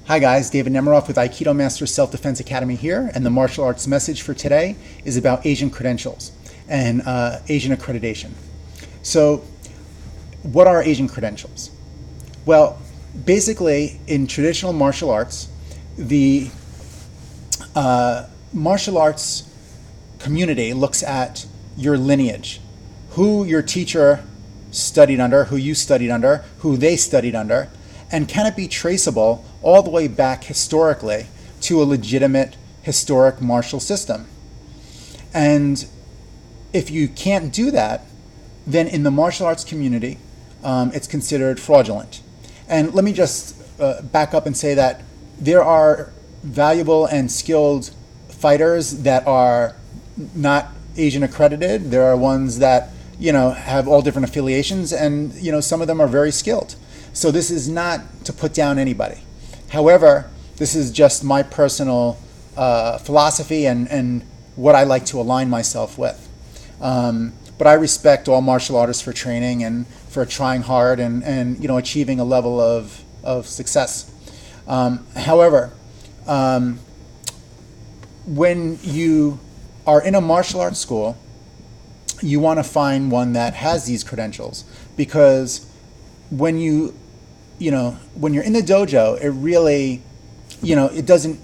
Hi guys, David Nemeroff with Aikido Master Self-Defense Academy here, and the martial arts message for today is about Asian credentials and Asian accreditation. So, what are Asian credentials? Well, basically, in traditional martial arts, the martial arts community looks at your lineage, who your teacher studied under, who you studied under, who they studied under, and can it be traceable all the way back historically to a legitimate historic martial system? And if you can't do that, then in the martial arts community, it's considered fraudulent. And let me just back up and say that there are valuable and skilled fighters that are not Asian accredited. There are ones that have all different affiliations, and some of them are very skilled. So this is not to put down anybody. However, this is just my personal philosophy and what I like to align myself with. But I respect all martial artists for training and for trying hard and achieving a level of success. However, when you are in a martial arts school, you want to find one that has these credentials, because when you're in the dojo, it really, it doesn't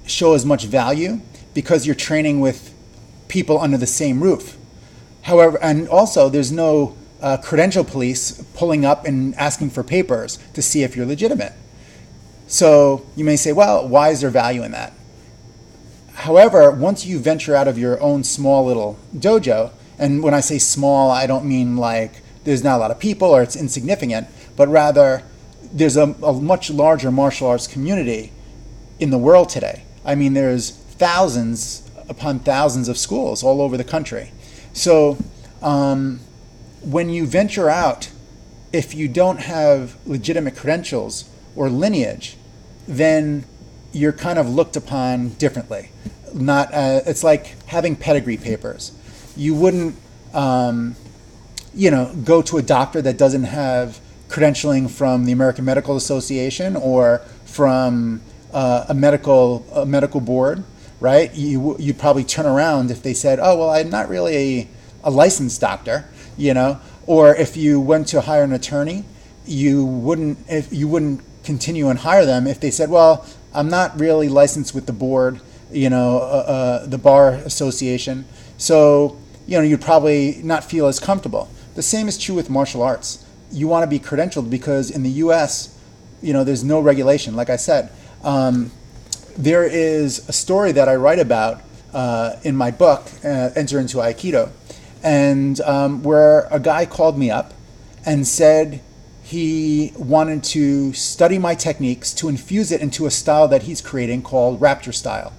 show as much value because you're training with people under the same roof. However, and also there's no credential police pulling up and asking for papers to see if you're legitimate. So you may say, well, why is there value in that? However, once you venture out of your own small little dojo, and when I say small, I don't mean like there's not a lot of people or it's insignificant, but rather there's a much larger martial arts community in the world today. I mean, there's thousands upon thousands of schools all over the country. So when you venture out, if you don't have legitimate credentials or lineage, then you're kind of looked upon differently. It's like having pedigree papers. You wouldn't go to a doctor that doesn't have credentialing from the American Medical Association or from a medical board, right? You'd probably turn around if they said, oh, well, I'm not really a licensed doctor, or if you went to hire an attorney, you wouldn't continue and hire them if they said, well, I'm not really licensed with the board, the bar association. So, you'd probably not feel as comfortable. The same is true with martial arts. You want to be credentialed because in the U.S., there's no regulation. Like I said, there is a story that I write about in my book, Enter into Aikido, and where a guy called me up and said he wanted to study my techniques to infuse it into a style that he's creating called Raptor style.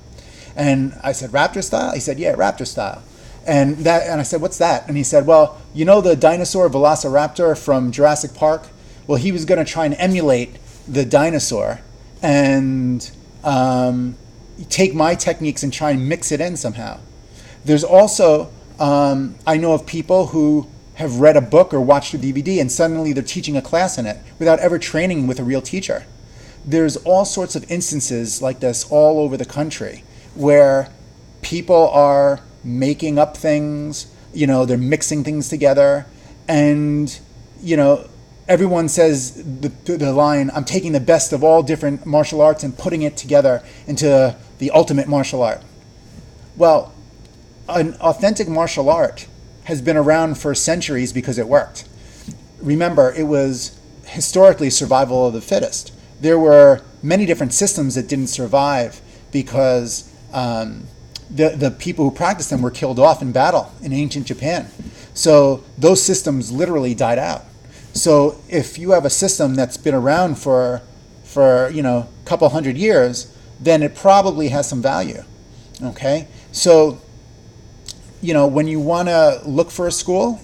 And I said, Raptor style? He said, yeah, Raptor style. And I said, what's that? And he said, well, the dinosaur Velociraptor from Jurassic Park? Well, he was going to try and emulate the dinosaur and take my techniques and try and mix it in somehow. There's also, I know of people who have read a book or watched a DVD and suddenly they're teaching a class in it without ever training with a real teacher. There's all sorts of instances like this all over the country where people are making up things, they're mixing things together, and everyone says the line, I'm taking the best of all different martial arts and putting it together into the ultimate martial art. Well, an authentic martial art has been around for centuries because it worked. Remember, it was historically survival of the fittest. There were many different systems that didn't survive because the people who practiced them were killed off in battle in ancient Japan. So those systems literally died out. So if you have a system that's been around for a couple hundred years, then it probably has some value. Okay? So, when you want to look for a school,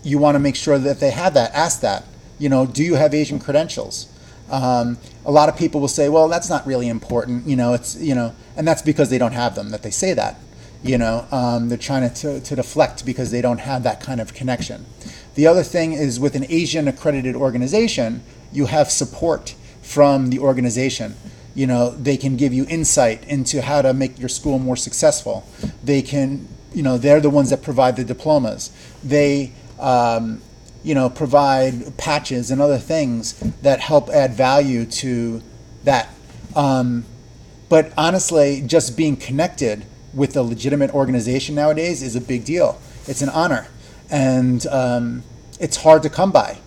you want to make sure that they have that. Ask that. Do you have Asian credentials? A lot of people will say, well, that's not really important. And that's because they don't have them, that they say that. They're trying to deflect because they don't have that kind of connection. The other thing is with an Asian accredited organization, you have support from the organization. You know, they can give you insight into how to make your school more successful. They can, you know, they're the ones that provide the diplomas. They, you know, provide patches and other things that help add value to that. But honestly, just being connected with a legitimate organization nowadays is a big deal. It's an honor, and it's hard to come by.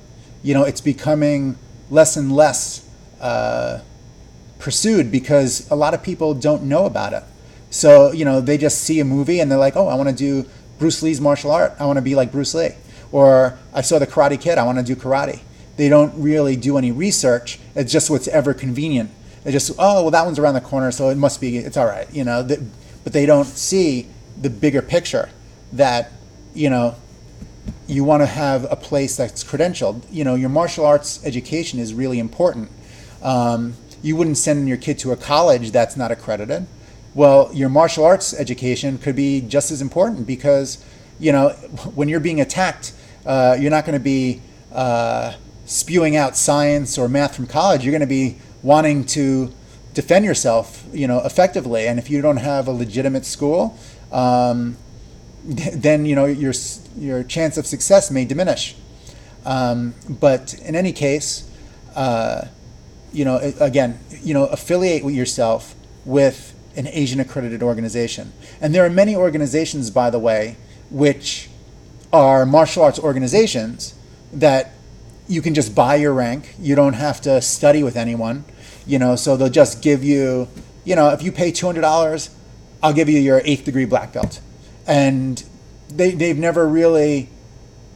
You know, it's becoming less and less pursued because a lot of people don't know about it. So, you know, they just see a movie and they're like, oh, I want to do Bruce Lee's martial art. I want to be like Bruce Lee. Or I saw the Karate Kid. I want to do karate. They don't really do any research. It's just what's ever convenient. They just, oh, well, that one's around the corner, so it must be, it's all right, you know. But they don't see the bigger picture that, you know, you want to have a place that's credentialed. You know, your martial arts education is really important. You wouldn't send your kid to a college that's not accredited. Well, your martial arts education could be just as important because, you know, when you're being attacked, you're not going to be spewing out science or math from college. You're going to be wanting to defend yourself, you know, effectively. And if you don't have a legitimate school, then, you know, your chance of success may diminish. But in any case, you know, again, you know, affiliate yourself with an Asian accredited organization. And there are many organizations, by the way, which are martial arts organizations that you can just buy your rank. You don't have to study with anyone, you know, so they'll just give you, you know, if you pay $200, I'll give you your 8th degree black belt. And they've never really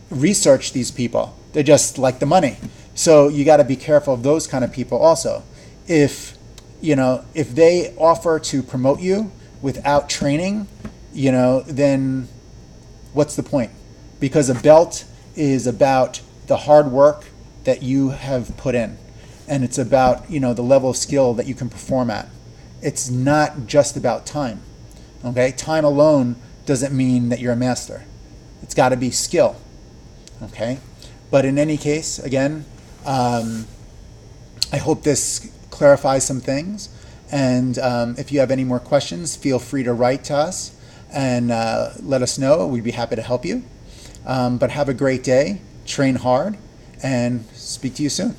researched these people. They just like the money. So you got to be careful of those kind of people also. If, you know, if they offer to promote you without training, you know, then what's the point? Because a belt is about the hard work that you have put in. And it's about, you know, the level of skill that you can perform at. It's not just about time. Okay? Time alone doesn't mean that you're a master. It's got to be skill. Okay? But in any case, again, I hope this clarifies some things. And if you have any more questions, feel free to write to us and let us know. We'd be happy to help you. But have a great day, train hard, and speak to you soon.